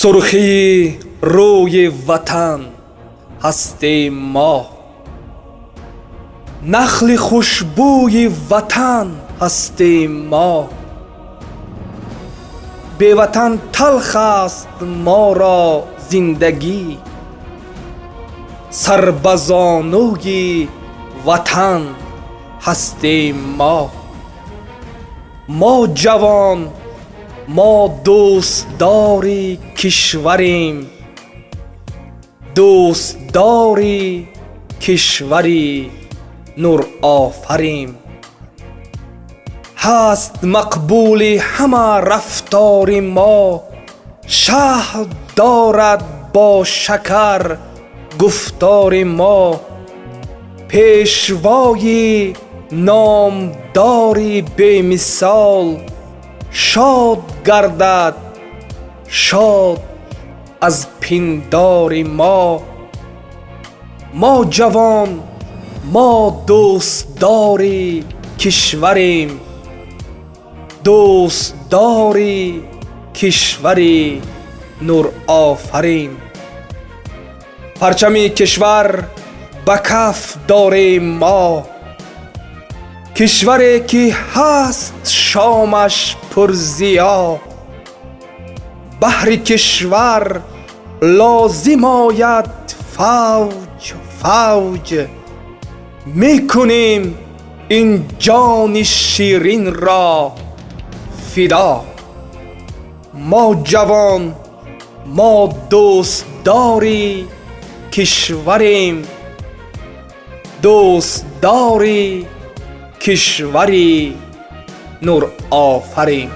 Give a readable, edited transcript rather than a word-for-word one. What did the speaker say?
سرخی روی وطن هستیم ما، نخل خوشبوی وطن هستیم ما. به وطن تلخ است ما را زندگی، سربزانوی وطن هستیم ما. ما جوان، ما دوستداری کشوریم، دوستداری کشوری نور آفریم. هست مقبول همه رفتار ما، شهد دارد با شکر گفتار ما. پیشوای نامداری به مثال، شاد گردد شاد از پندار ما. ما جوان، ما دوستداری کشوریم، دوستداری کشوری نور آفریم. پرچم کشور به کف داریم ما، کشوری که هست شامش پر ضیا. بهر کشور لازم آید فوج فوج، میکنیم این جان شیرین را فدا. ما جوان، ما دوستداری کشوریم، دوستداری کشوری نور آفریم.